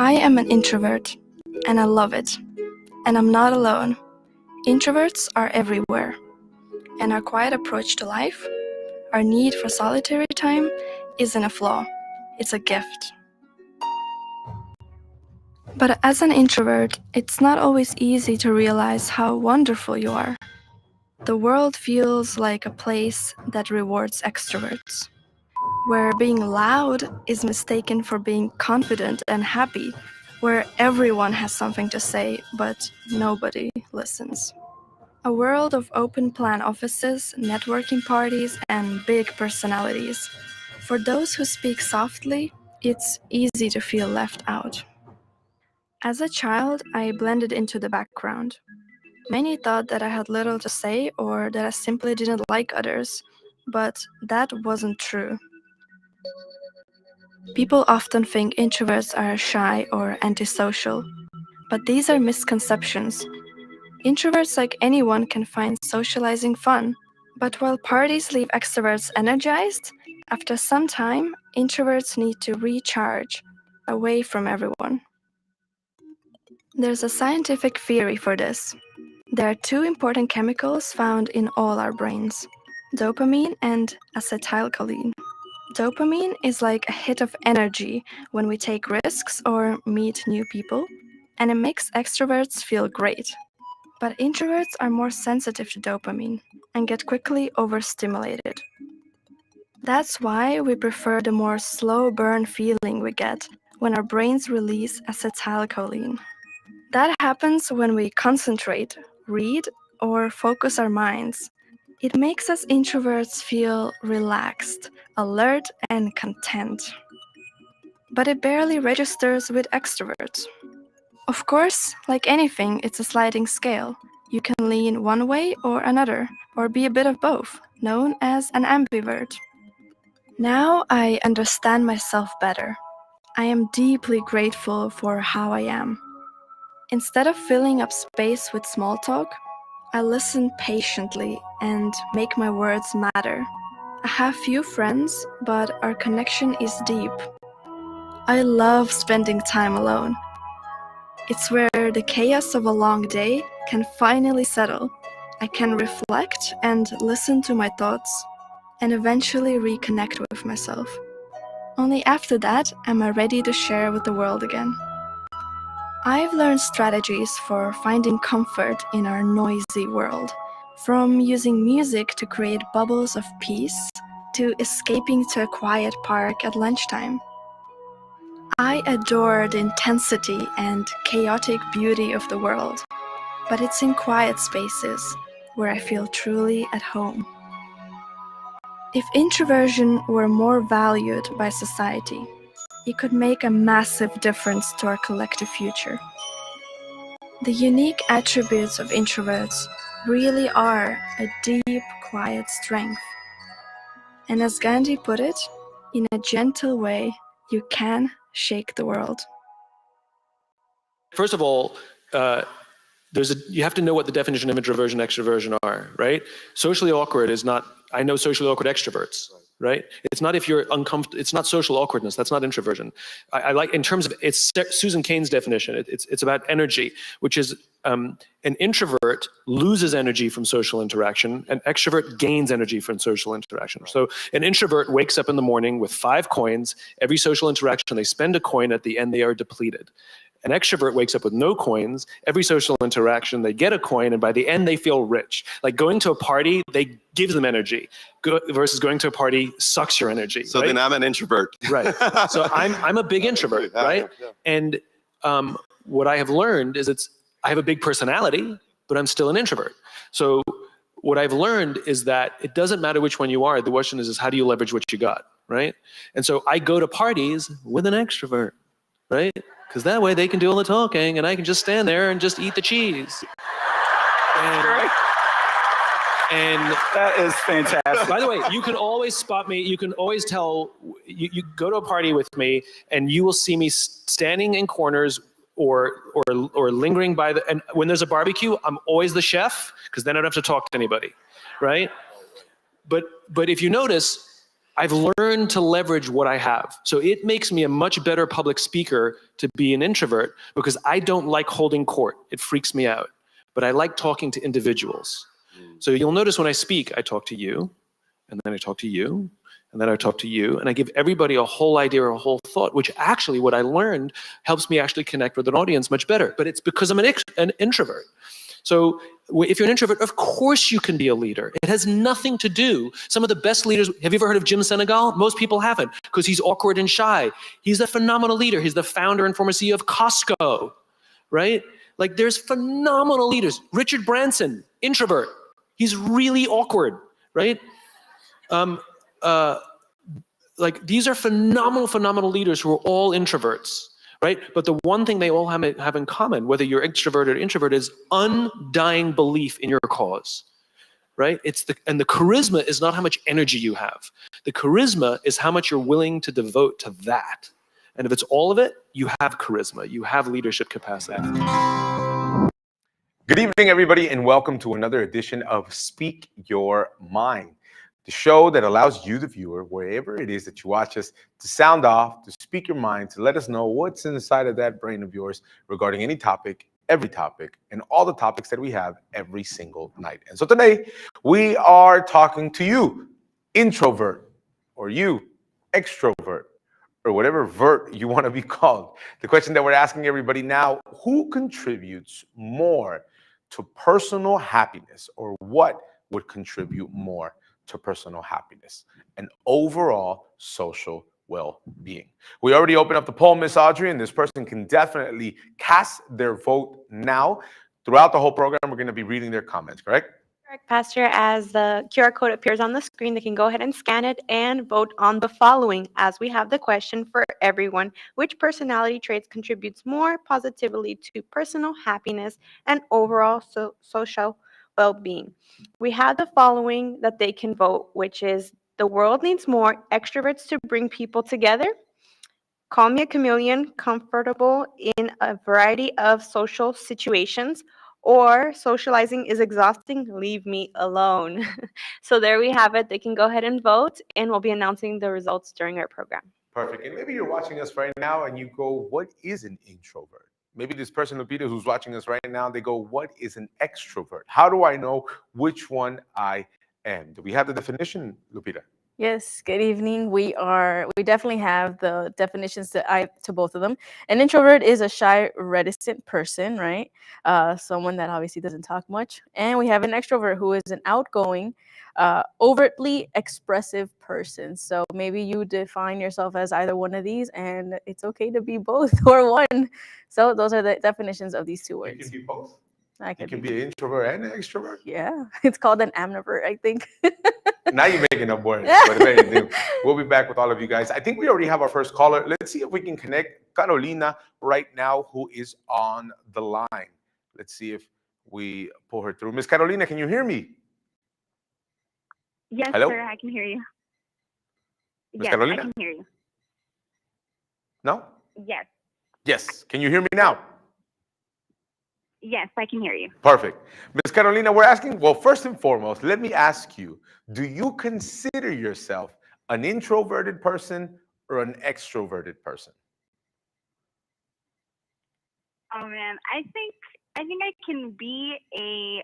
I am an introvert, and I love it. And I'm not alone. Introverts are everywhere, and our quiet approach to life, our need for solitary time, isn't a flaw, it's a gift. But as an introvert, it's not always easy to realize how wonderful you are. The world feels like a place that rewards extroverts, where being loud is mistaken for being confident and happy, where everyone has something to say, but nobody listens. A world of open-plan offices, networking parties, and big personalities. For those who speak softly, it's easy to feel left out. As a child, I blended into the background. Many thought that I had little to say or that I simply didn't like others, but that wasn't true. People often think introverts are shy or antisocial, but these are misconceptions. Introverts, like anyone, can find socializing fun, but while parties leave extroverts energized, after some time, introverts need to recharge away from everyone. There's a scientific theory for this. There are two important chemicals found in all our brains: dopamine and acetylcholine. Dopamine is like a hit of energy when we take risks or meet new people, and it makes extroverts feel great. But introverts are more sensitive to dopamine and get quickly overstimulated. That's why we prefer the more slow burn feeling we get when our brains release acetylcholine. That happens when we concentrate, read, or focus our minds. It makes us introverts feel relaxed, alert, and content. But it barely registers with extroverts. Of course, like anything, it's a sliding scale. You can lean one way or another, or be a bit of both, known as an ambivert. Now I understand myself better. I am deeply grateful for how I am. Instead of filling up space with small talk, I listen patiently and make my words matter. I have few friends, but our connection is deep. I love spending time alone. It's where the chaos of a long day can finally settle. I can reflect and listen to my thoughts, and eventually reconnect with myself. Only after that am I ready to share with the world again. I've learned strategies for finding comfort in our noisy world, from using music to create bubbles of peace, to escaping to a quiet park at lunchtime. I adore the intensity and chaotic beauty of the world, but it's in quiet spaces where I feel truly at home. If introversion were more valued by society, it could make a massive difference to our collective future. The unique attributes of introverts really are a deep, quiet strength. And as Gandhi put it, in a gentle way, you can shake the world. First of all, you have to know what the definition of introversion and extroversion are, right? Socially awkward is not, I know socially awkward extroverts, right? It's not if you're uncomfortable, it's not social awkwardness, that's not introversion. I like, in terms of, it's Susan Cain's definition, it's about energy, which is an introvert loses energy from social interaction, an extrovert gains energy from social interaction. So an introvert wakes up in the morning with 5 coins, every social interaction they spend a coin, at the end they are depleted. An extrovert wakes up with no coins, every social interaction they get a coin, and by the end they feel rich. Like going to a party, they give them energy, versus going to a party sucks your energy. So right? then I'm an introvert. Right. So I'm a big introvert, right? And what I have learned is I have a big personality, but I'm still an introvert. So what I've learned is that it doesn't matter which one you are. The question is how do you leverage what you got, right? And so I go to parties with an extrovert, right? Because that way they can do all the talking and I can just stand there and just eat the cheese. And that is fantastic. By the way, you can always spot me. You can always tell, you go to a party with me and you will see me standing in corners or lingering by and when there's a barbecue, I'm always the chef because then I don't have to talk to anybody, right? But if you notice, I've learned to leverage what I have. So it makes me a much better public speaker to be an introvert because I don't like holding court. It freaks me out. But I like talking to individuals. So you'll notice when I speak, I talk to you, and then I talk to you, and then I talk to you, and I give everybody a whole idea or a whole thought, which actually what I learned helps me actually connect with an audience much better. But it's because I'm an introvert. So if you're an introvert, of course you can be a leader. It has nothing to do. Some of the best leaders, have you ever heard of Jim Senegal? Most people haven't, because he's awkward and shy. He's a phenomenal leader. He's the founder and former CEO of Costco, right? Like there's phenomenal leaders. Richard Branson, introvert. He's really awkward, right? Like these are phenomenal leaders who are all introverts, right? But the one thing they all have in common, whether you're extroverted or introvert, is undying belief in your cause, right? And the charisma is not how much energy you have. The charisma is how much you're willing to devote to that. And if it's all of it, you have charisma, you have leadership capacity. Good evening, everybody, and welcome to another edition of Speak Your Mind, the show that allows you, the viewer, wherever it is that you watch us, to sound off, to speak your mind, to let us know what's inside of that brain of yours regarding any topic, every topic, and all the topics that we have every single night. And so today, we are talking to you, introvert, or you, extrovert, or whatever vert you want to be called. The question that we're asking everybody now, who contributes more to personal happiness, or what would contribute more to personal happiness and overall social well-being? We already opened up the poll, Miss Audrey, and this person can definitely cast their vote now. Throughout the whole program, we're going to be reading their comments, correct? Correct, Pastor. As the QR code appears on the screen, they can go ahead and scan it and vote on the following, as we have the question for everyone. Which personality traits contributes more positively to personal happiness and overall social well-being? We have the following that they can vote, which is: the world needs more extroverts to bring people together. Call me a chameleon, comfortable in a variety of social situations. Or socializing is exhausting, leave me alone. So there we have it. They can go ahead and vote, and we'll be announcing the results during our program. Perfect. And maybe you're watching us right now and you go, what is an introvert? Maybe this person, Lupita, who's watching us right now, they go, what is an extrovert? How do I know which one I am? Do we have the definition, Lupita? Yes, good evening. We definitely have the definitions to both of them. An introvert is a shy, reticent person, right? Someone that obviously doesn't talk much. And we have an extrovert who is an outgoing, overtly expressive person. So maybe you define yourself as either one of these, and it's okay to be both or one. So those are the definitions of these two words. You can be both. You can be an introvert and an extrovert. Yeah, it's called an amnivert, I think. Now you're making up words. But anyway, we'll be back with all of you guys. I think we already have our first caller. Let's see if we can connect Carolina right now, who is on the line. Let's see if we pull her through. Miss Carolina, can you hear me? Yes, Hello? sir, I can hear you. Miss Yes, Carolina? I can hear you. No? Yes, Yes. Can you hear me now? yes, I can hear you. Perfect. Miss Carolina, we're asking, well, first and foremost, let me ask you, do you consider yourself an introverted person or an extroverted person? Oh man, I think I can be a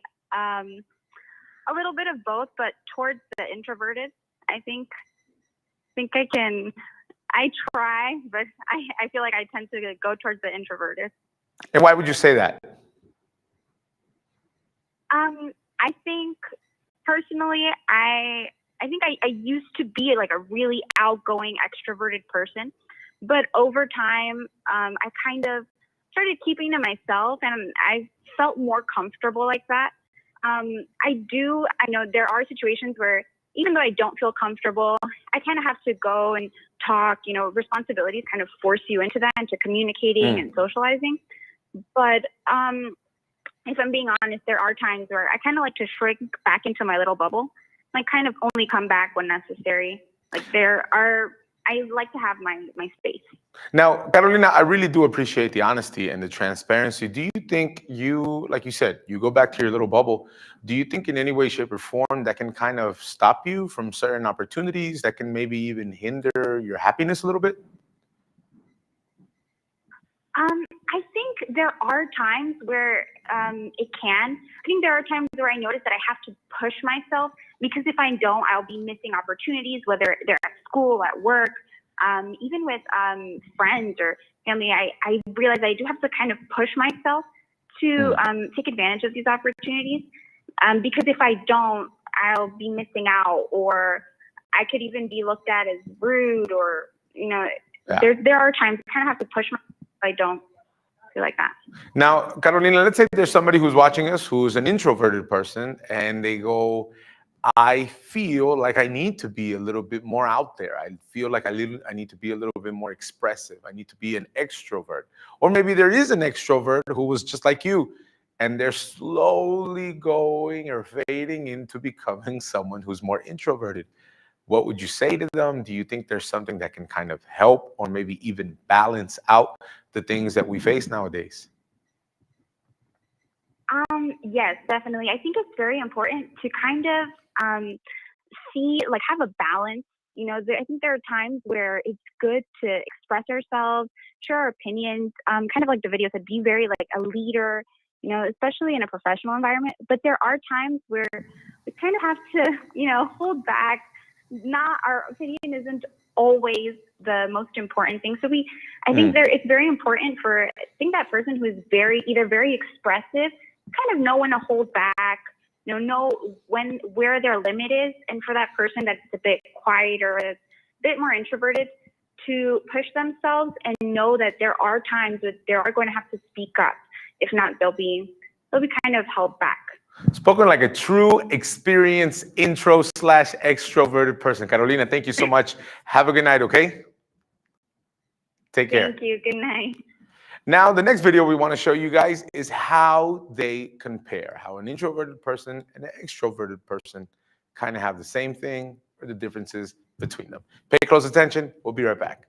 little bit of both, but towards the introverted. I think I can. I try, but I feel like I tend to go towards the introverted. And why would you say that? I think personally, I think I used to be like a really outgoing, extroverted person, but over time, I kind of started keeping to myself, and I felt more comfortable like that. I know there are situations where even though I don't feel comfortable, I kind of have to go and talk. You know, responsibilities kind of force you into that, into communicating and socializing. But if I'm being honest, there are times where I kind of like to shrink back into my little bubble, like kind of only come back when necessary. Like there are I like to have my space. Now, Carolina, I really do appreciate the honesty and the transparency. Do you think like you said, you go back to your little bubble, do you think in any way, shape, or form that can kind of stop you from certain opportunities that can maybe even hinder your happiness a little bit? I think there are times where it can. I think there are times where I notice that I have to push myself, because if I don't, I'll be missing opportunities, whether they're at school, at work, even with friends or family. I realize I do have to kind of push myself to take advantage of these opportunities, because if I don't, I'll be missing out, or I could even be looked at as rude, or there are times I kind of have to push myself if I don't feel like that. Now, Carolina, let's say there's somebody who's watching us who's an introverted person, and they go, I feel like I need to be a little bit more out there. I feel like I need to be a little bit more expressive. I need to be an extrovert. Or maybe there is an extrovert who was just like you, and they're slowly going or fading into becoming someone who's more introverted. What would you say to them? Do you think there's something that can kind of help or maybe even balance out the things that we face nowadays? Yes, definitely. I think it's very important to kind of have a balance. I think there are times where it's good to express ourselves, share our opinions, kind of like the video said, be very like a leader, especially in a professional environment. But there are times where we kind of have to, hold back. Not our opinion isn't always the most important thing. So I think it's very important for that person who is either very expressive, kind of know when to hold back, know where their limit is, and for that person that's a bit quieter, that's a bit more introverted, to push themselves and know that there are times that they are going to have to speak up. If not, they'll be kind of held back. Spoken like a true experienced intro/extroverted person. Carolina, thank you so much. Have a good night, okay? Take care. Thank you. Good night. Now, the next video we want to show you guys is how they compare, how an introverted person and an extroverted person kind of have the same thing or the differences between them. Pay close attention. We'll be right back.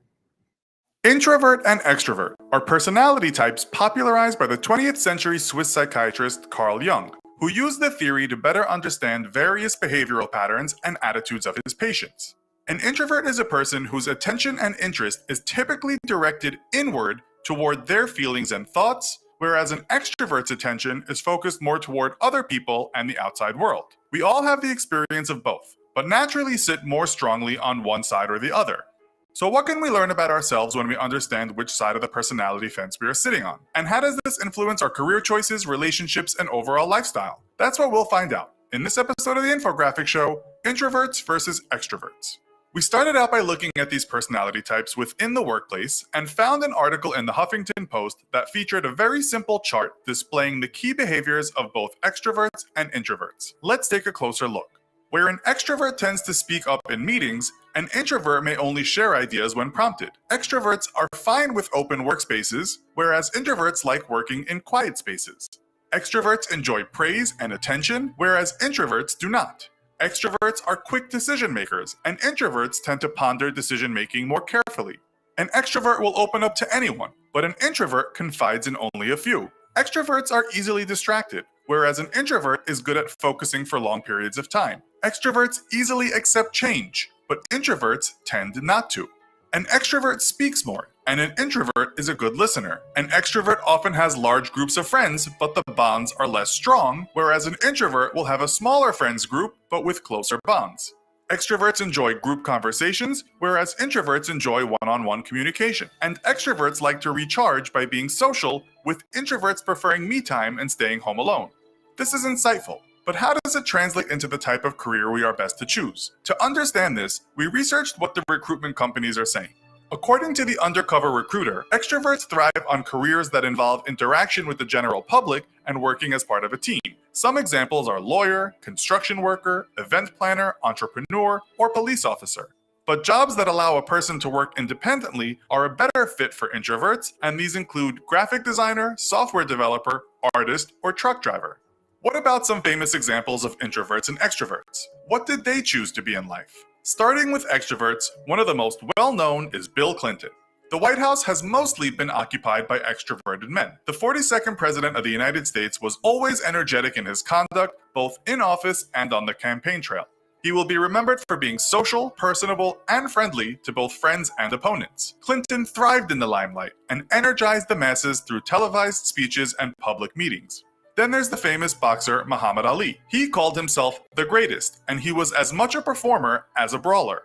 Introvert and extrovert are personality types popularized by the 20th century Swiss psychiatrist Carl Jung, who used the theory to better understand various behavioral patterns and attitudes of his patients. An introvert is a person whose attention and interest is typically directed inward toward their feelings and thoughts, whereas an extrovert's attention is focused more toward other people and the outside world. We all have the experience of both, but naturally sit more strongly on one side or the other. So what can we learn about ourselves when we understand which side of the personality fence we are sitting on? And how does this influence our career choices, relationships, and overall lifestyle? That's what we'll find out in this episode of the infographic show, Introverts versus Extroverts. We started out by looking at these personality types within the workplace and found an article in the Huffington Post that featured a very simple chart displaying the key behaviors of both extroverts and introverts. Let's take a closer look. Where an extrovert tends to speak up in meetings, an introvert may only share ideas when prompted. Extroverts are fine with open workspaces, whereas introverts like working in quiet spaces. Extroverts enjoy praise and attention, whereas introverts do not. Extroverts are quick decision makers, and introverts tend to ponder decision making more carefully. An extrovert will open up to anyone, but an introvert confides in only a few. Extroverts are easily distracted, whereas an introvert is good at focusing for long periods of time. Extroverts easily accept change, but introverts tend not to. An extrovert speaks more, and an introvert is a good listener. An extrovert often has large groups of friends, but the bonds are less strong, whereas an introvert will have a smaller friends group, but with closer bonds. Extroverts enjoy group conversations, whereas introverts enjoy one-on-one communication. And extroverts like to recharge by being social, with introverts preferring me time and staying home alone. This is insightful, but how does it translate into the type of career we are best to choose? To understand this, we researched what the recruitment companies are saying. According to the Undercover Recruiter, extroverts thrive on careers that involve interaction with the general public and working as part of a team. Some examples are lawyer, construction worker, event planner, entrepreneur, or police officer. But jobs that allow a person to work independently are a better fit for introverts, and these include graphic designer, software developer, artist, or truck driver. What about some famous examples of introverts and extroverts? What did they choose to be in life? Starting with extroverts, one of the most well-known is Bill Clinton. The White House has mostly been occupied by extroverted men. The 42nd President of the United States was always energetic in his conduct, both in office and on the campaign trail. He will be remembered for being social, personable, and friendly to both friends and opponents. Clinton thrived in the limelight and energized the masses through televised speeches and public meetings. Then there's the famous boxer Muhammad Ali. He called himself the greatest, and he was as much a performer as a brawler.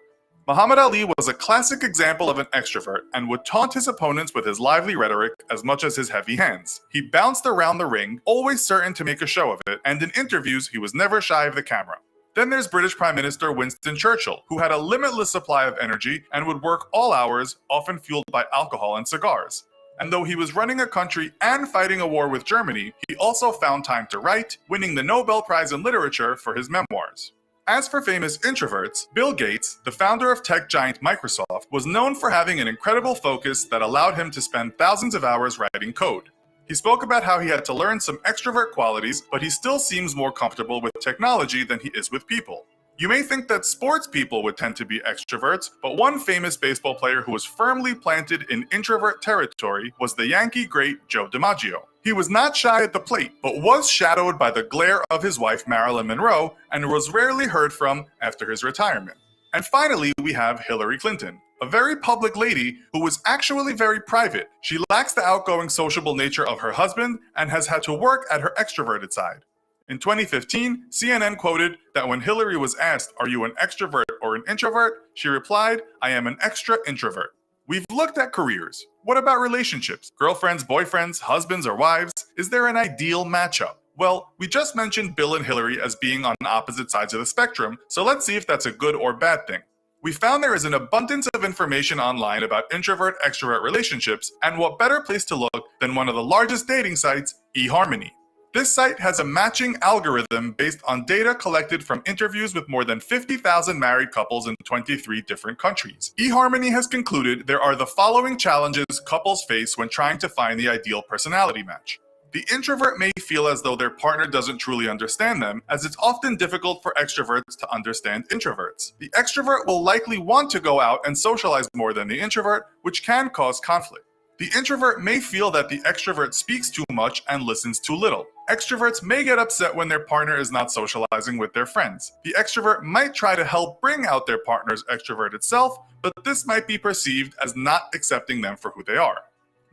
Muhammad Ali was a classic example of an extrovert and would taunt his opponents with his lively rhetoric as much as his heavy hands. He bounced around the ring, always certain to make a show of it, and in interviews he was never shy of the camera. Then there's British Prime Minister Winston Churchill, who had a limitless supply of energy and would work all hours, often fueled by alcohol and cigars. And though he was running a country and fighting a war with Germany, he also found time to write, winning the Nobel Prize in Literature for his memoirs. As for famous introverts, Bill Gates, the founder of tech giant Microsoft, was known for having an incredible focus that allowed him to spend thousands of hours writing code. He spoke about how he had to learn some extrovert qualities, but he still seems more comfortable with technology than he is with people. You may think that sports people would tend to be extroverts, but one famous baseball player who was firmly planted in introvert territory was the Yankee great Joe DiMaggio. He was not shy at the plate, but was shadowed by the glare of his wife Marilyn Monroe and was rarely heard from after his retirement. And finally, we have Hillary Clinton, a very public lady who was actually very private. She lacks the outgoing sociable nature of her husband and has had to work at her extroverted side. In 2015, CNN quoted that when Hillary was asked, "Are you an extrovert or an introvert?" she replied, "I am an extra introvert." We've looked at careers. What about relationships? Girlfriends, boyfriends, husbands, or wives? Is there an ideal matchup? Well, we just mentioned Bill and Hillary as being on opposite sides of the spectrum, so let's see if that's a good or bad thing. We found there is an abundance of information online about introvert-extrovert relationships, and what better place to look than one of the largest dating sites, eHarmony. This site has a matching algorithm based on data collected from interviews with more than 50,000 married couples in 23 different countries. eHarmony has concluded there are the following challenges couples face when trying to find the ideal personality match. The introvert may feel as though their partner doesn't truly understand them, as it's often difficult for extroverts to understand introverts. The extrovert will likely want to go out and socialize more than the introvert, which can cause conflict. The introvert may feel that the extrovert speaks too much and listens too little. Extroverts may get upset when their partner is not socializing with their friends. The extrovert might try to help bring out their partner's extroverted self, but this might be perceived as not accepting them for who they are.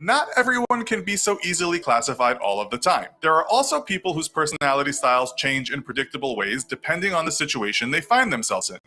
Not everyone can be so easily classified all of the time. There are also people whose personality styles change in predictable ways depending on the situation they find themselves in.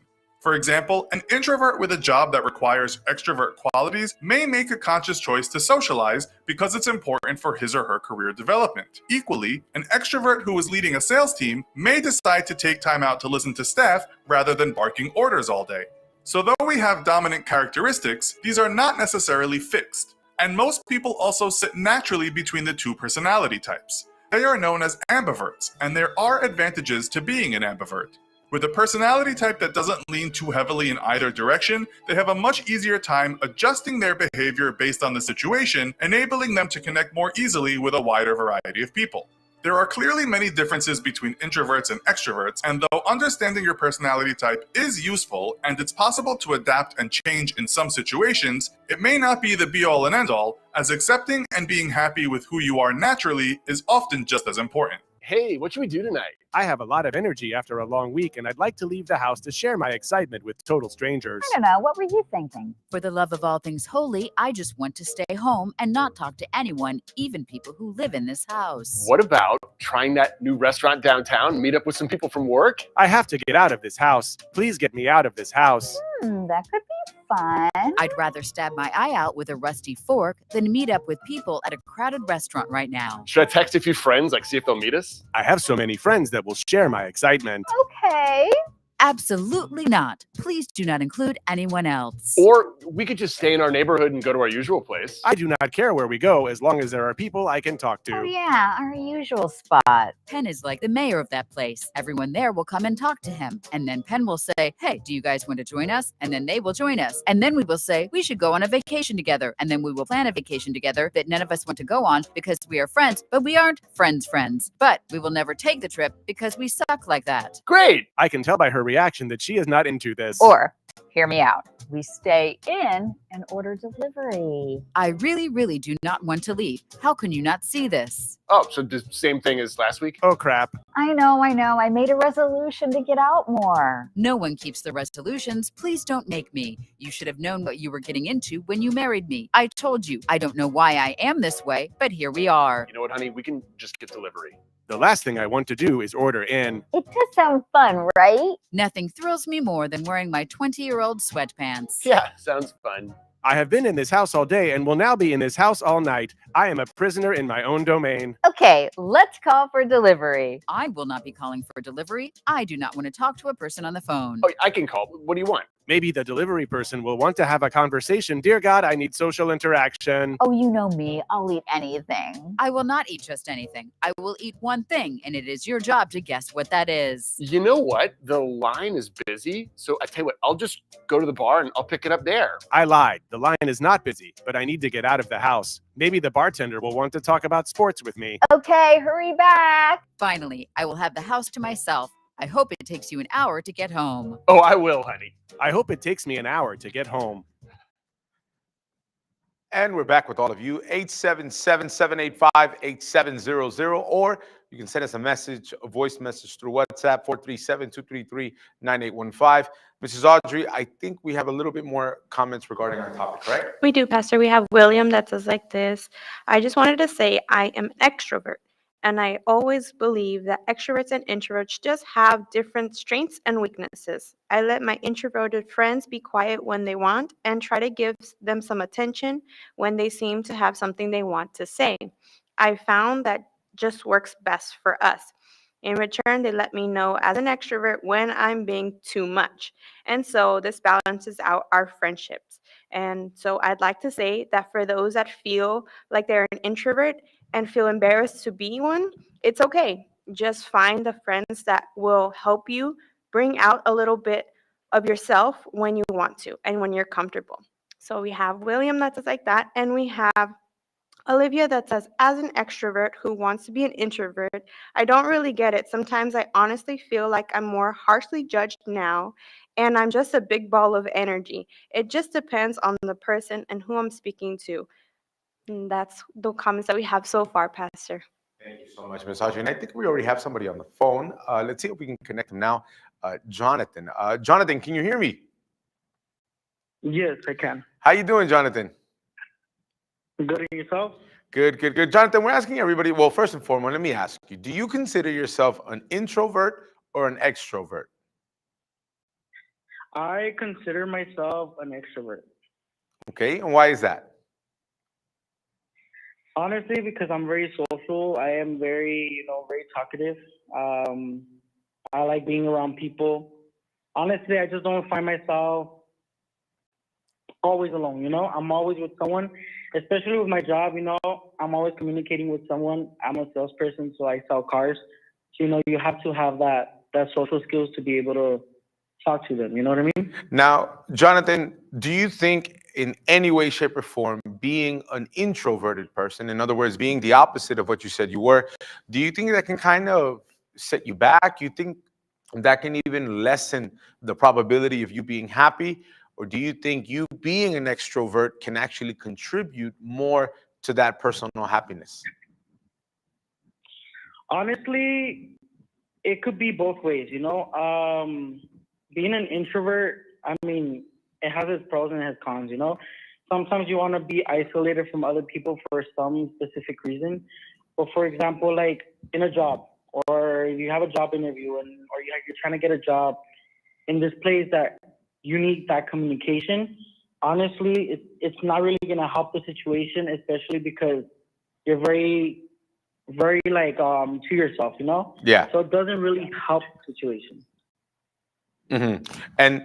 For example, an introvert with a job that requires extrovert qualities may make a conscious choice to socialize because it's important for his or her career development. Equally, an extrovert who is leading a sales team may decide to take time out to listen to staff rather than barking orders all day. So though we have dominant characteristics, these are not necessarily fixed. And most people also sit naturally between the two personality types. They are known as ambiverts, and there are advantages to being an ambivert. With a personality type that doesn't lean too heavily in either direction, they have a much easier time adjusting their behavior based on the situation, enabling them to connect more easily with a wider variety of people. There are clearly many differences between introverts and extroverts, and though understanding your personality type is useful and it's possible to adapt and change in some situations, it may not be the be-all and end-all, as accepting and being happy with who you are naturally is often just as important. Hey, what should we do tonight? I have a lot of energy after a long week, and I'd like to leave the house to share my excitement with total strangers. I don't know. What were you thinking? For the love of all things holy, I just want to stay home and not talk to anyone, even people who live in this house. What about trying that new restaurant downtown, meet up with some people from work? I have to get out of this house. Please get me out of this house. That could be fun. I'd rather stab my eye out with a rusty fork than meet up with people at a crowded restaurant right now. Should I text a few friends, see if they'll meet us? I have so many friends that will share my excitement. Okay. Absolutely not. Please do not include anyone else. Or we could just stay in our neighborhood and go to our usual place. I do not care where we go as long as there are people I can talk to. Oh yeah, our usual spot. Penn is like the mayor of that place. Everyone there will come and talk to him. And then Penn will say, hey, do you guys want to join us? And then they will join us. And then we will say, we should go on a vacation together. And then we will plan a vacation together that none of us want to go on because we are friends, but we aren't friends. But we will never take the trip because we suck like that. Great! I can tell by her reaction that she is not into this. Or Hear me out. We stay in and order delivery. I really, really do not want to leave. How can you not see this? Oh, so the same thing as last week? Oh, crap. I know. I made a resolution to get out more. No one keeps the resolutions. Please don't make me. You should have known what you were getting into when you married me. I told you. I don't know why I am this way, but here we are. You know what, honey? We can just get delivery. The last thing I want to do is order in. It does sound fun, right? Nothing thrills me more than wearing my 20-year-old sweatpants. Yeah, sounds fun. I have been in this house all day and will now be in this house all night. I am a prisoner in my own domain. Okay, let's call for delivery. I will not be calling for delivery. I do not want to talk to a person on the phone. Oh, I can call. What do you want? Maybe the delivery person will want to have a conversation. Dear God, I need social interaction. Oh, you know me. I'll eat anything. I will not eat just anything. I will eat one thing, and it is your job to guess what that is. You know what? The line is busy. So I tell you what, I'll just go to the bar and I'll pick it up there. I lied. The line is not busy, but I need to get out of the house. Maybe the bartender will want to talk about sports with me. Okay, hurry back. Finally, I will have the house to myself. I hope it takes you an hour to get home. Oh, I will, honey. I hope it takes me an hour to get home. And we're back with all of you, 877-785-8700, or you can send us a voice message through WhatsApp, 437-233-9815. Mrs. Audrey, I think we have a little bit more comments regarding our topic, correct? We do, Pastor. We have William that says like this. I just wanted to say I am an extrovert. And I always believe that extroverts and introverts just have different strengths and weaknesses. I let my introverted friends be quiet when they want and try to give them some attention when they seem to have something they want to say. I found that just works best for us. In return, they let me know as an extrovert when I'm being too much. And so this balances out our friendships. And so I'd like to say that for those that feel like they're an introvert and feel embarrassed to be one, it's okay. Just find the friends that will help you bring out a little bit of yourself when you want to and when you're comfortable. So we have William that says like that, and we have Olivia that says, as an extrovert who wants to be an introvert, I don't really get it. Sometimes I honestly feel like I'm more harshly judged now, and I'm just a big ball of energy. It just depends on the person and who I'm speaking to. And that's the comments that we have so far, Pastor. Thank you so much, Ms. Audrey. And I think we already have somebody on the phone. Let's see if we can connect them now. Jonathan. Jonathan, can you hear me? Yes, I can. How you doing, Jonathan? Good in yourself? Good. Jonathan, we're asking everybody, well, first and foremost, let me ask you, do you consider yourself an introvert or an extrovert? I consider myself an extrovert. Okay, and why is that? Honestly, because I'm very social. I am very, very talkative. I like being around people. Honestly, I just don't find myself always alone, I'm always with someone, especially with my job, I'm always communicating with someone. I'm a salesperson, so I sell cars. So, you have to have that social skills to be able to talk to them, you know what I mean? Now, Jonathan, do you think in any way, shape, or form, being an introverted person, in other words, being the opposite of what you said you were, do you think that can kind of set you back? You think that can even lessen the probability of you being happy? Or do you think you being an extrovert can actually contribute more to that personal happiness? Honestly, it could be both ways, Being an introvert, it has its pros and its cons, Sometimes you want to be isolated from other people for some specific reason. But for example, like in a job, or you have a job interview, or you're trying to get a job in this place that you need that communication. Honestly, it's not really going to help the situation, especially because you're very, very to yourself, Yeah. So it doesn't really help the situation. Mm-hmm. And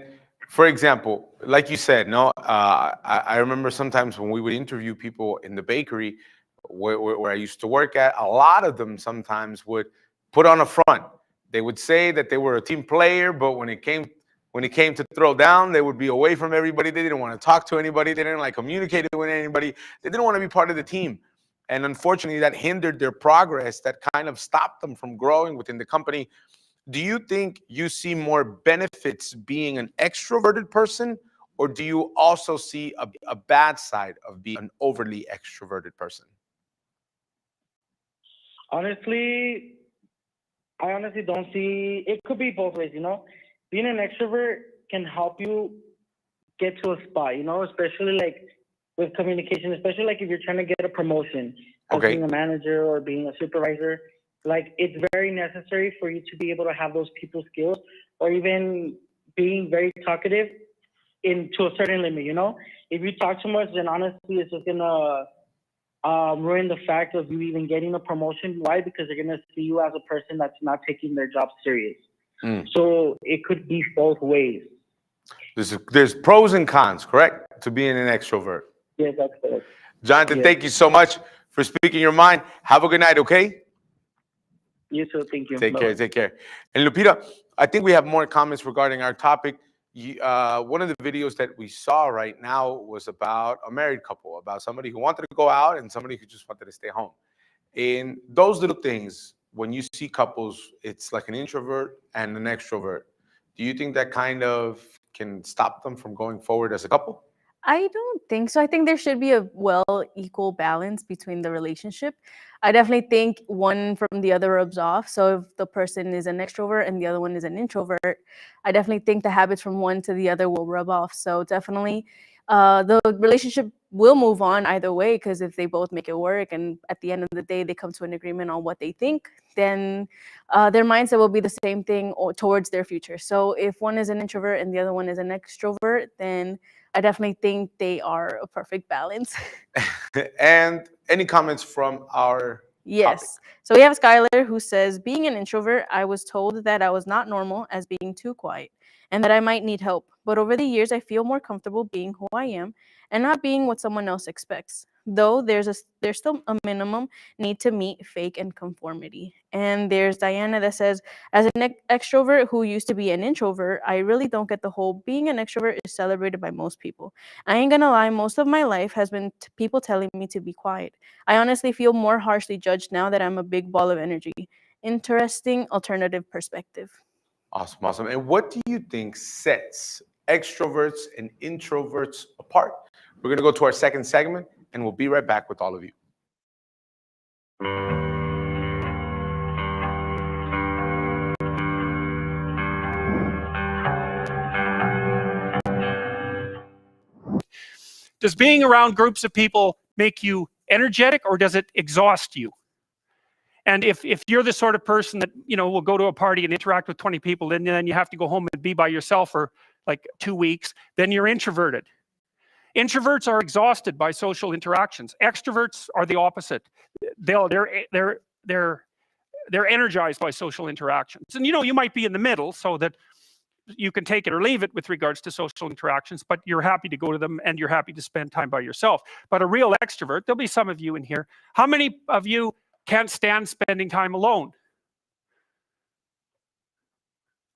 for example, like you said, I remember sometimes when we would interview people in the bakery where I used to work at, a lot of them sometimes would put on a front. They would say that they were a team player, but when it came to throw down, they would be away from everybody. They didn't want to talk to anybody. They didn't like communicating with anybody. They didn't want to be part of the team. And unfortunately, that hindered their progress. That kind of stopped them from growing within the company. do you think you see more benefits being an extroverted person, or do you also see a bad side of being an overly extroverted person? Honestly, I honestly don't see. It could be both ways. Being an extrovert can help you get to a spot. Especially like with communication, especially like if you're trying to get a promotion as Okay. being a manager or being a supervisor. Like it's very necessary for you to be able to have those people skills, or even being very talkative to a certain limit. If you talk too much, then honestly, it's just gonna ruin the fact of you even getting a promotion. Why? Because they're gonna see you as a person that's not taking their job serious. So it could be both ways. There's pros and cons, correct, to being an extrovert. Yes, that's correct. Jonathan, Yeah. thank you so much for speaking your mind. Have a good night, okay? You too. Thank you. Take Bye-bye. care, take care. And Lupita, I think we have more comments regarding our topic. One of the videos that we saw right now was about a married couple, about somebody who wanted to go out and somebody who just wanted to stay home. And those little things, when you see couples, it's like an introvert and an extrovert. Do you think that kind of can stop them from going forward as a couple? I don't think so. I think there should be a equal balance between the relationship. I definitely think one from the other rubs off. So if the person is an extrovert and the other one is an introvert, I definitely think the habits from one to the other will rub off. So definitely the relationship will move on either way, because if they both make it work and at the end of the day they come to an agreement on what they think, then their mindset will be the same thing towards their future. So if one is an introvert and the other one is an extrovert, then I definitely think they are a perfect balance. And any comments from our Yes. topic? So we have Skylar, who says, being an introvert, I was told that I was not normal as being too quiet and that I might need help. But over the years, I feel more comfortable being who I am and not being what someone else expects. Though there's still a minimum need to meet fake and conformity. And there's Diana that says, as an extrovert who used to be an introvert, I really don't get the whole being an extrovert is celebrated by most people. I ain't gonna lie, most of my life has been people telling me to be quiet. I honestly feel more harshly judged now that I'm a big ball of energy. Interesting alternative perspective. Awesome, awesome. And what do you think sets extroverts and introverts apart? We're going to go to our second segment, and we'll be right back with all of you. Does being around groups of people make you energetic, or does it exhaust you? And if you're the sort of person that, will go to a party and interact with 20 people, and then you have to go home and be by yourself for like 2 weeks, then you're introverted. Introverts are exhausted by social interactions. Extroverts are the opposite. They're energized by social interactions. And you might be in the middle, so that you can take it or leave it with regards to social interactions, but you're happy to go to them and you're happy to spend time by yourself. But a real extrovert, there'll be some of you in here. How many of you can't stand spending time alone?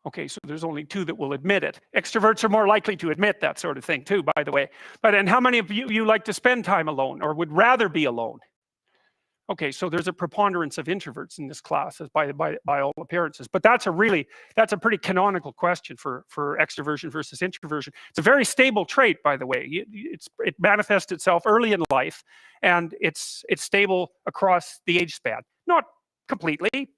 Okay, so there's only 2 that will admit it. Extroverts are more likely to admit that sort of thing too, by the way. And how many of you like to spend time alone or would rather be alone? Okay, so there's a preponderance of introverts in this class, by all appearances. But that's a pretty canonical question for extroversion versus introversion. It's a very stable trait, by the way. It manifests itself early in life, and it's stable across the age span. Not completely.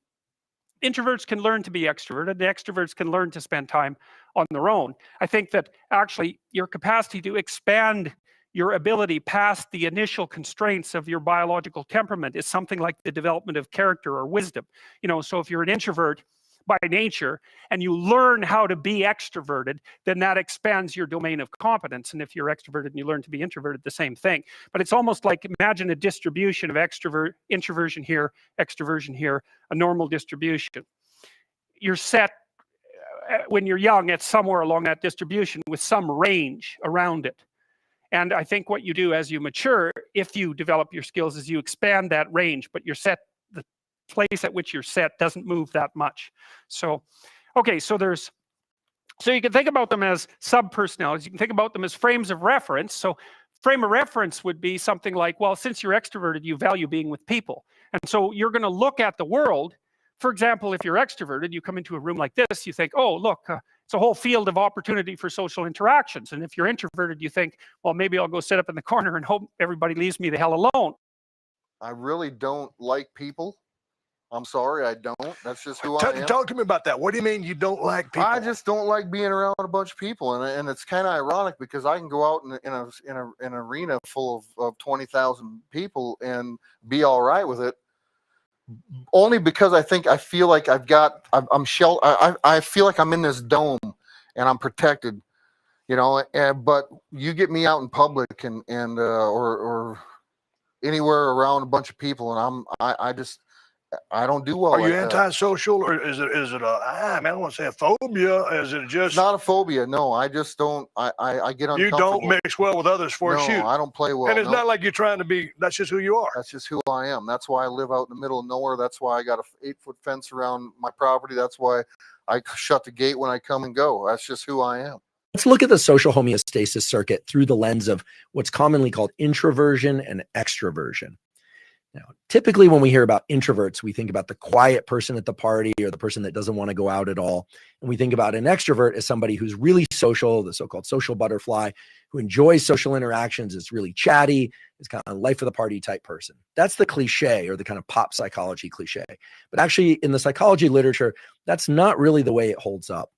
Introverts can learn to be extroverted. The extroverts can learn to spend time on their own. I think that actually your capacity to expand your ability past the initial constraints of your biological temperament is something like the development of character or wisdom. So if you're an introvert by nature and you learn how to be extroverted, then that expands your domain of competence. And if you're extroverted and you learn to be introverted, the same thing. But it's almost like, imagine a distribution of introversion here, extroversion here, a normal distribution. You're set when you're young at somewhere along that distribution with some range around it. And I think what you do as you mature, if you develop your skills, is you expand that range, but you're set, the place at which you're set doesn't move that much. So, okay, so you can think about them as sub-personalities. You can think about them as frames of reference. So frame of reference would be something like, well, since you're extroverted, you value being with people. And so you're going to look at the world For example, if you're extroverted, you come into a room like this, you think, oh, look, it's a whole field of opportunity for social interactions. And if you're introverted, you think, well, maybe I'll go sit up in the corner and hope everybody leaves me the hell alone. I really don't like people. I'm sorry, I don't. That's just who I am. Talk to me about that. What do you mean you don't like people? I just don't like being around a bunch of people, and it's kind of ironic because I can go out in an arena full of 20,000 people and be all right with it. Only because I feel like I feel like I'm in this dome and I'm protected, you know. But you get me out in public or anywhere around a bunch of people, and I don't do well. Are you like antisocial, or is it I don't want to say a phobia? Is it just? It's not a phobia. No, I just don't. I get uncomfortable. You don't mix well with others for a shoot. No, I don't play well. And it's not like you're trying to be. That's just who you are. That's just who I am. That's why I live out in the middle of nowhere. That's why I got a 8-foot fence around my property. That's why I shut the gate when I come and go. That's just who I am. Let's look at the social homeostasis circuit through the lens of what's commonly called introversion and extroversion. Now, typically when we hear about introverts, we think about the quiet person at the party or the person that doesn't want to go out at all. And we think about an extrovert as somebody who's really social, the so-called social butterfly, who enjoys social interactions, is really chatty, is kind of a life of the party type person. That's the cliche, or the kind of pop psychology cliche. But actually in the psychology literature, that's not really the way it holds up.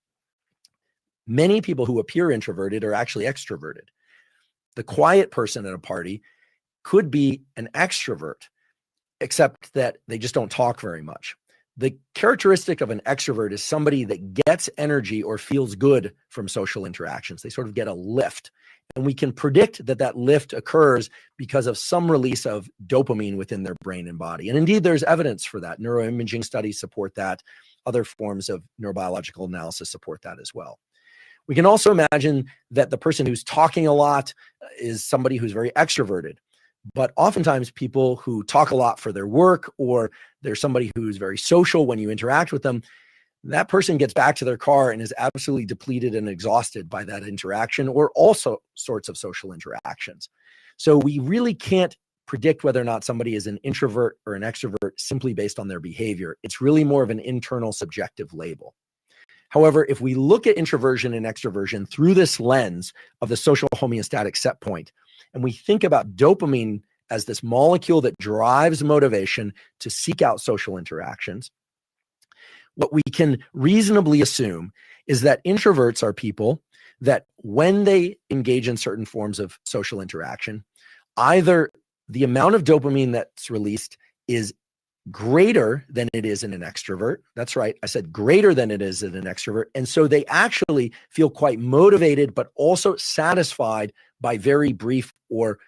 Many people who appear introverted are actually extroverted. The quiet person at a party could be an extrovert, except that they just don't talk very much. The characteristic of an extrovert is somebody that gets energy or feels good from social interactions. They sort of get a lift. And we can predict that that lift occurs because of some release of dopamine within their brain and body. And indeed, there's evidence for that. Neuroimaging studies support that. Other forms of neurobiological analysis support that as well. We can also imagine that the person who's talking a lot is somebody who's very extroverted. But oftentimes people who talk a lot for their work, or there's somebody who's very social when you interact with them, that person gets back to their car and is absolutely depleted and exhausted by that interaction, or also sorts of social interactions. So we really can't predict whether or not somebody is an introvert or an extrovert simply based on their behavior. It's really more of an internal subjective label. However, if we look at introversion and extroversion through this lens of the social homeostatic set point, and we think about dopamine as this molecule that drives motivation to seek out social interactions, what we can reasonably assume is that introverts are people that when they engage in certain forms of social interaction, either the amount of dopamine that's released is greater than it is in an extrovert. That's right. I said greater than it is in an extrovert. And so they actually feel quite motivated, but also satisfied by very brief, or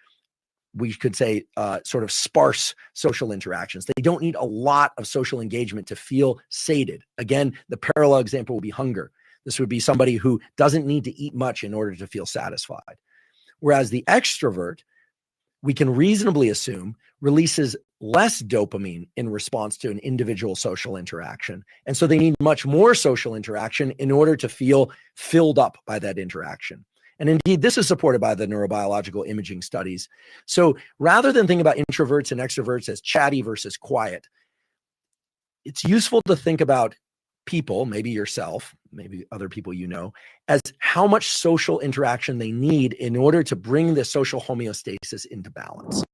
we could say sort of sparse social interactions. They don't need a lot of social engagement to feel sated. Again, the parallel example would be hunger. This would be somebody who doesn't need to eat much in order to feel satisfied. Whereas the extrovert, we can reasonably assume, releases less dopamine in response to an individual social interaction. And so they need much more social interaction in order to feel filled up by that interaction. And indeed, this is supported by the neurobiological imaging studies. So rather than think about introverts and extroverts as chatty versus quiet, it's useful to think about people, maybe yourself, maybe other people you know, as how much social interaction they need in order to bring the social homeostasis into balance.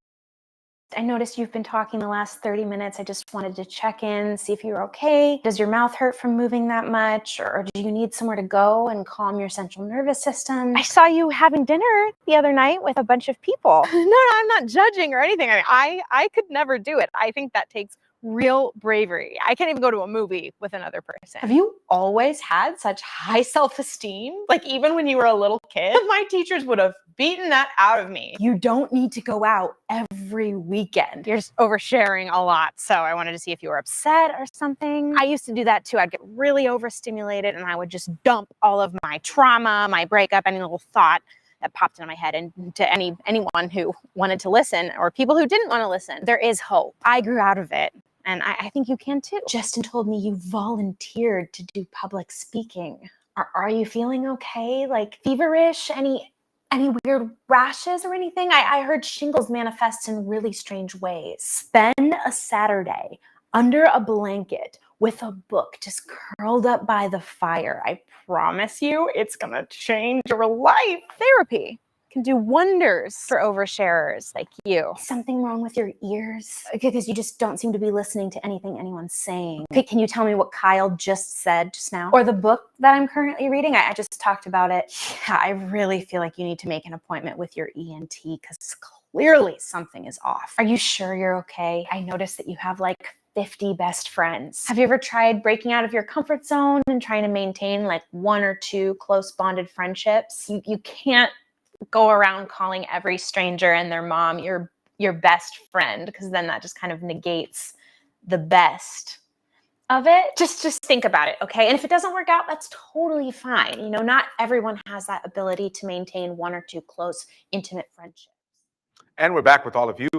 I noticed you've been talking the last 30 minutes. I just wanted to check in, see if you're okay. Does your mouth hurt from moving that much? Or do you need somewhere to go and calm your central nervous system? I saw you having dinner the other night with a bunch of people. No, I'm not judging or anything. I could never do it. I think that takes real bravery. I can't even go to a movie with another person. Have you always had such high self-esteem? Like even when you were a little kid, my teachers would have beaten that out of me. You don't need to go out every weekend. You're just oversharing a lot. So I wanted to see if you were upset or something. I used to do that too. I'd get really overstimulated and I would just dump all of my trauma, my breakup, any little thought that popped into my head into anyone who wanted to listen or people who didn't want to listen. There is hope. I grew out of it. And I think you can too. Justin told me you volunteered to do public speaking. Are you feeling okay? Like feverish? Any weird rashes or anything? I heard shingles manifest in really strange ways. Spend a Saturday under a blanket with a book just curled up by the fire. I promise you it's gonna change your life. Therapy can do wonders for oversharers like you. Something wrong with your ears? Because you just don't seem to be listening to anything anyone's saying. Okay, can you tell me what Kyle just said just now? Or the book that I'm currently reading? I just talked about it. Yeah, I really feel like you need to make an appointment with your ENT because clearly something is off. Are you sure you're okay? I noticed that you have like 50 best friends. Have you ever tried breaking out of your comfort zone and trying to maintain like 1 or 2 close bonded friendships? You can't go around calling every stranger and their mom your best friend, because then that just kind of negates the best of it. Just think about it, okay? And if it doesn't work out, that's totally fine. You know, not everyone has that ability to maintain 1 or 2 close, intimate friendships. And we're back with all of you.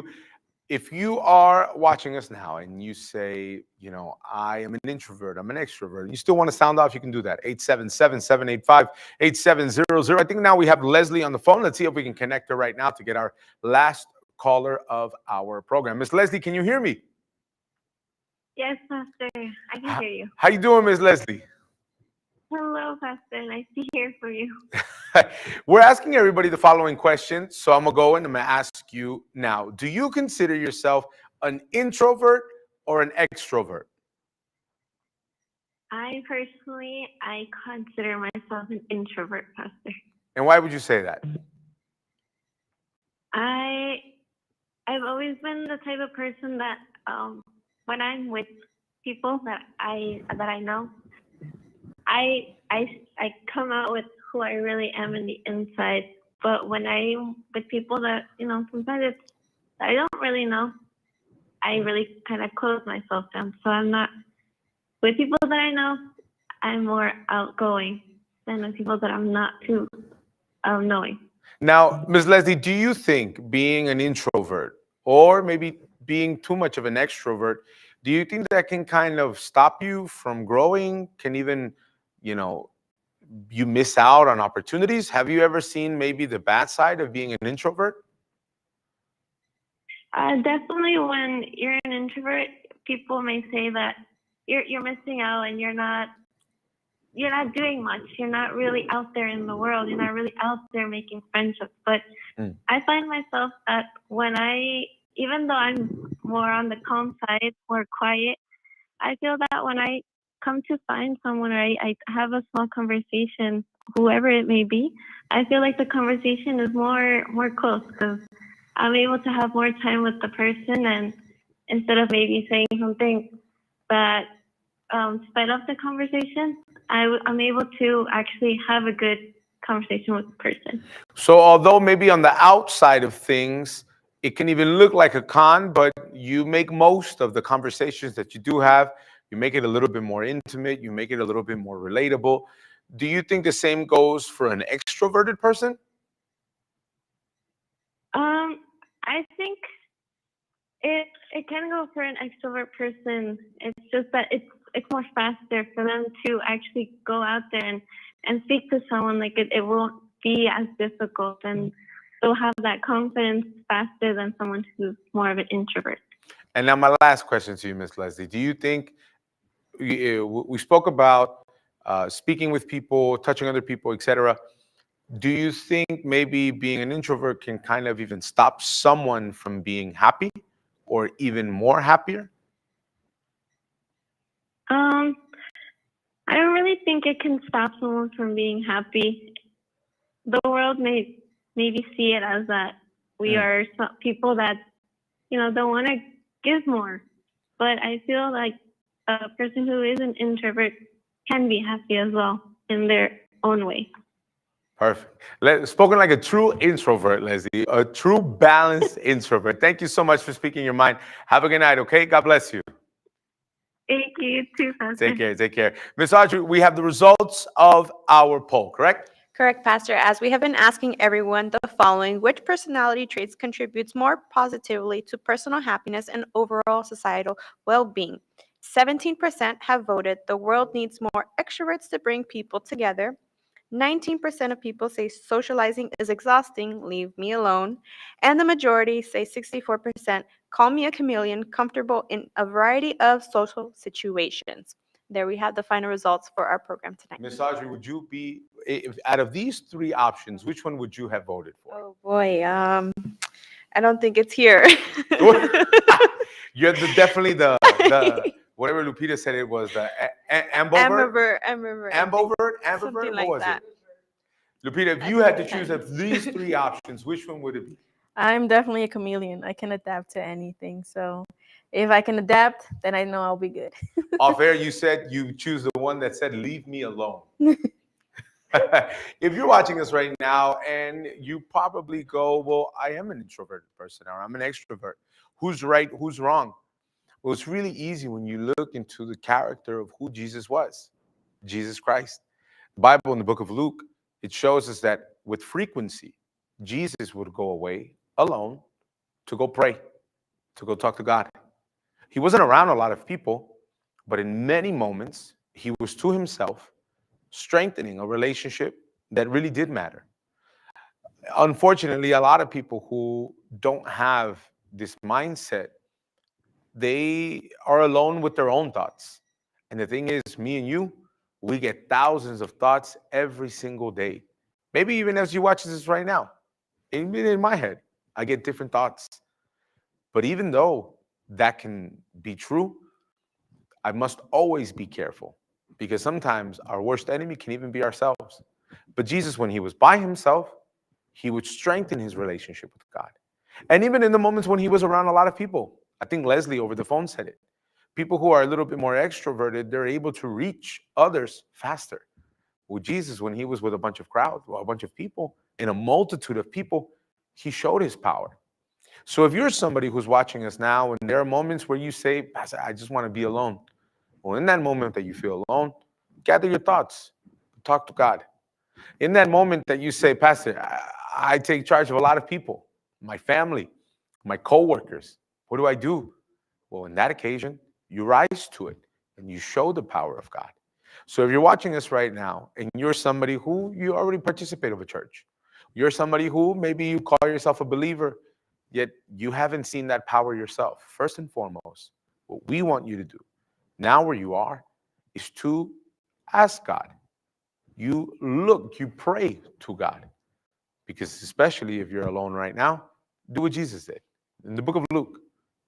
If you are watching us now and you say, you know, I am an introvert, I'm an extrovert, you still want to sound off, you can do that. 877-785-8700. I think now we have Leslie on the phone. Let's see if we can connect her right now to get our last caller of our program. Miss Leslie, can you hear me? Yes, Pastor. I can hear you. How you doing, Miss Leslie? Hello, Pastor. Nice to hear from you. We're asking everybody the following question, so I'm going to go and I'm going to ask you now. Do you consider yourself an introvert or an extrovert? I consider myself an introvert, Pastor. And why would you say that? I've always been the type of person that when I'm with people that I know, I come out with who I really am in the inside. But when I'm with people that, you know, sometimes I don't really know, I really kind of close myself down. So I'm not, with people that I know, I'm more outgoing than with people that I'm not too knowing. Now, Ms. Leslie, do you think being an introvert or maybe being too much of an extrovert, do you think that can kind of stop you from growing? Can even, you know, you miss out on opportunities? Have you ever seen maybe the bad side of being an introvert? Definitely when you're an introvert, people may say that you're missing out and you're not doing much. You're not really out there in the world. You're not really out there making friendships. But I find myself that even though I'm more on the calm side, more quiet, I feel that when I come to find someone or I have a small conversation, whoever it may be, I feel like the conversation is more close because I'm able to have more time with the person, and instead of maybe saying something that sped up the conversation, I'm able to actually have a good conversation with the person. So although maybe on the outside of things, it can even look like a con, but you make most of the conversations that you do have, you make it a little bit more intimate, you make it a little bit more relatable. Do you think the same goes for an extroverted person? I think it can go for an extrovert person. It's just that it's more faster for them to actually go out there and speak to someone. Like it won't be as difficult, and they'll have that confidence faster than someone who's more of an introvert. And now my last question to you, Ms. Leslie, do you think, we spoke about speaking with people, touching other people, etc. Do you think maybe being an introvert can kind of even stop someone from being happy or even more happier? I don't really think it can stop someone from being happy. The world may maybe see it as that we are some people that, you know, don't want to give more. But I feel like a person who is an introvert can be happy as well in their own way. Perfect. Spoken like a true introvert, Leslie, a true balanced introvert. Thank you so much for speaking your mind. Have a good night, okay? God bless you. Thank you, too, Pastor. Take care, take care. Ms. Audrey, we have the results of our poll, correct? Correct, Pastor. As we have been asking everyone the following, which personality traits contributes more positively to personal happiness and overall societal well-being? 17% have voted the world needs more extroverts to bring people together. 19% of people say socializing is exhausting, leave me alone. And the majority say 64%, call me a chameleon, comfortable in a variety of social situations. There we have the final results for our program tonight. Miss Audrey, would you be, out of these three options, which one would you have voted for? Oh boy, I don't think it's here. You're definitely the whatever Lupita said it was, the ambivert. Ambivert. What was it? Lupita, if you had to choose of these three options, which one would it be? I'm definitely a chameleon. I can adapt to anything. So if I can adapt, then I know I'll be good. Off air, you said you choose the one that said, leave me alone. If you're watching us right now and you probably go, well, I am an introverted person or I'm an extrovert. Who's right? Who's wrong? Well, it's really easy when you look into the character of who Jesus was, Jesus Christ. The Bible in the book of Luke, it shows us that with frequency, Jesus would go away alone to go pray, to go talk to God. He wasn't around a lot of people, but in many moments, he was to himself, strengthening a relationship that really did matter. Unfortunately, a lot of people who don't have this mindset, they are alone with their own thoughts. And the thing is, me and you, we get thousands of thoughts every single day. Maybe even as you watch this right now, even in my head, I get different thoughts. But even though that can be true, I must always be careful because sometimes our worst enemy can even be ourselves. But Jesus, when he was by himself, he would strengthen his relationship with God. And even in the moments when he was around a lot of people, I think Leslie over the phone said it. People who are a little bit more extroverted, they're able to reach others faster. With Jesus, when he was with a bunch of crowds, well, a bunch of people, in a multitude of people, he showed his power. So if you're somebody who's watching us now, and there are moments where you say, Pastor, I just want to be alone. Well, in that moment that you feel alone, gather your thoughts, talk to God. In that moment that you say, Pastor, I take charge of a lot of people, my family, my coworkers. What do I do? Well, in that occasion, you rise to it and you show the power of God. So if you're watching us right now and you're somebody who you already participate of a church, you're somebody who maybe you call yourself a believer, yet you haven't seen that power yourself. First and foremost, what we want you to do now where you are is to ask God. You look, you pray to God. Because especially if you're alone right now, do what Jesus did. In the book of Luke,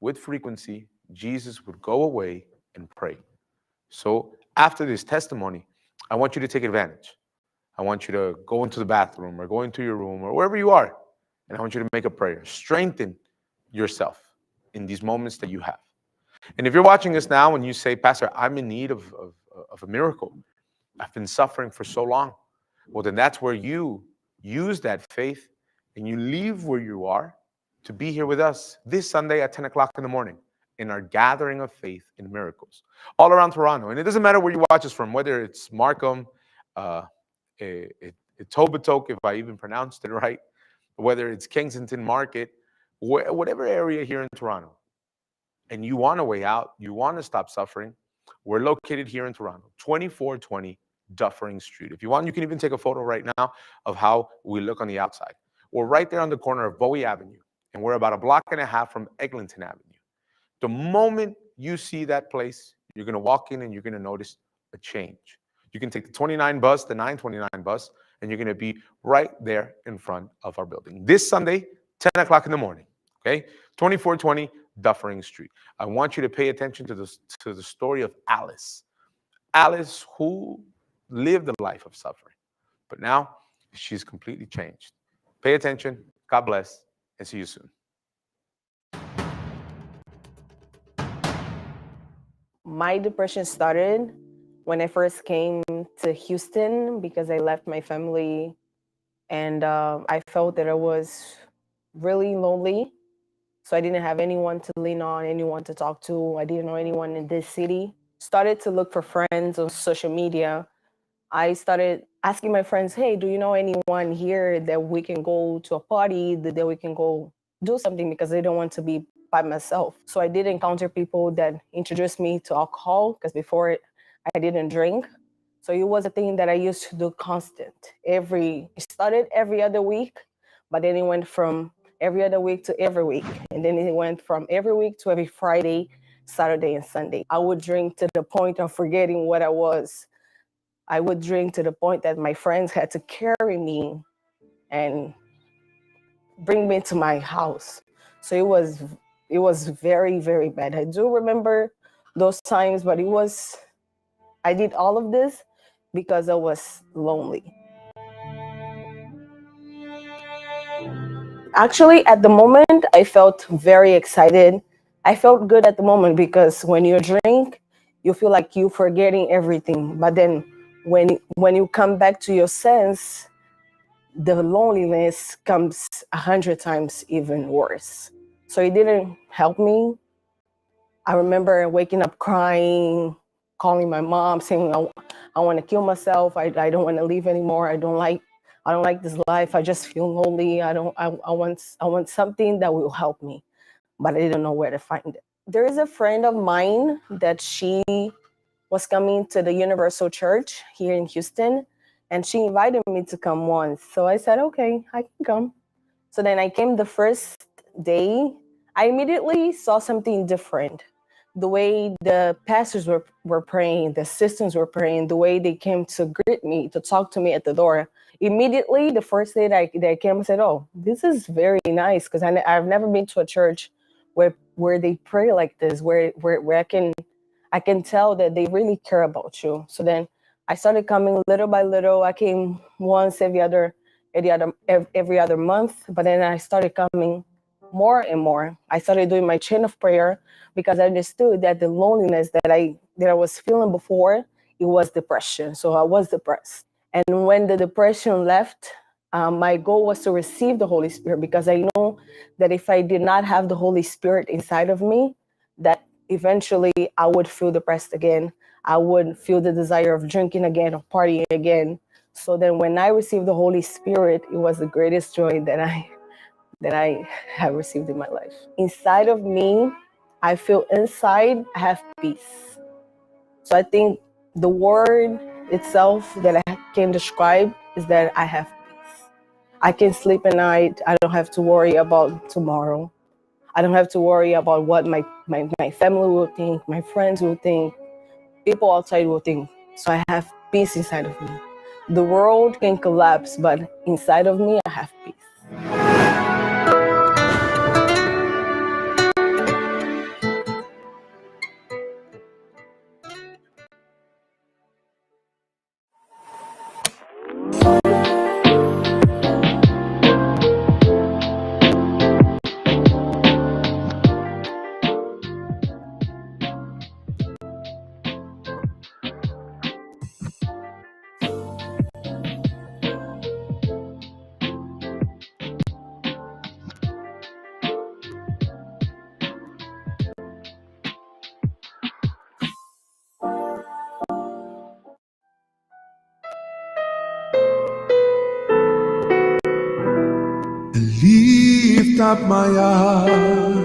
with frequency, Jesus would go away and pray. So after this testimony, I want you to take advantage. I want you to go into the bathroom or go into your room or wherever you are, and I want you to make a prayer. Strengthen yourself in these moments that you have. And if you're watching us now and you say, Pastor, I'm in need of a miracle. I've been suffering for so long. Well, then that's where you use that faith and you leave where you are to be here with us this Sunday at 10 o'clock in the morning in our gathering of faith in miracles all around Toronto. And it doesn't matter where you watch us from, whether it's Markham, Etobicoke, if I even pronounced it right, whether it's Kensington Market, whatever area here in Toronto, and you want a way out, you want to stop suffering, we're located here in Toronto, 2420 Dufferin Street. If you want, you can even take a photo right now of how we look on the outside. We're right there on the corner of Bowie Avenue, and we're about a block and a half from Eglinton Avenue. The moment you see that place, you're going to walk in and you're going to notice a change. You can take the 29 bus, the 929 bus, and you're going to be right there in front of our building. This Sunday, 10 o'clock in the morning, okay? 2420 Dufferin Street. I want you to pay attention to the story of Alice. Alice, who lived a life of suffering, but now she's completely changed. Pay attention. God bless, and see you soon. My depression started when I first came to Houston because I left my family and I felt that I was really lonely. So I didn't have anyone to lean on, anyone to talk to. I didn't know anyone in this city. Started to look for friends on social media. I started asking my friends, hey, do you know anyone here that we can go to a party, that we can go do something, because I don't want to be by myself. So I did encounter people that introduced me to alcohol, because before it, I didn't drink. So it was a thing that I used to do constant. It started every other week, but then it went from every other week to every week. And then it went from every week to every Friday, Saturday, and Sunday. I would drink to the point of forgetting what I was. I would drink to the point that my friends had to carry me and bring me to my house. So it was very, very bad. I do remember those times, but I did all of this because I was lonely. Actually, at the moment, I felt very excited. I felt good at the moment because when you drink, you feel like you're forgetting everything. But then when you come back to your sense, the loneliness comes 100 times even worse. So it didn't help me. I remember waking up crying, calling my mom, saying, I want to kill myself. I don't want to live anymore. I don't like this life. I just feel lonely. I want something that will help me, but I didn't know where to find it. There is a friend of mine that she was coming to the Universal Church here in Houston, and she invited me to come once. So I said, okay, I can come. So then I came the first day. I immediately saw something different. The way the pastors were praying, the sisters were praying, the way they came to greet me, to talk to me at the door. Immediately, the first day that I came, I said, oh, this is very nice, because I've never been to a church where they pray like this, where I can tell that they really care about you. So then I started coming little by little. I came once every other month, but then I started coming more and more. I started doing my chain of prayer because I understood that the loneliness that I was feeling before, it was depression. So I was depressed. And when the depression left, my goal was to receive the Holy Spirit, because I know that if I did not have the Holy Spirit inside of me, that eventually I would feel depressed again. I would feel the desire of drinking again, of partying again. So then when I received the Holy Spirit, it was the greatest joy that I have received in my life. Inside of me, I feel inside I have peace. So I think the word itself that I can describe is that I have peace. I can sleep at night. I don't have to worry about tomorrow. I don't have to worry about what my family will think, my friends will think, people outside will think. So I have peace inside of me. The world can collapse, but inside of me, I have peace. Lift up my eyes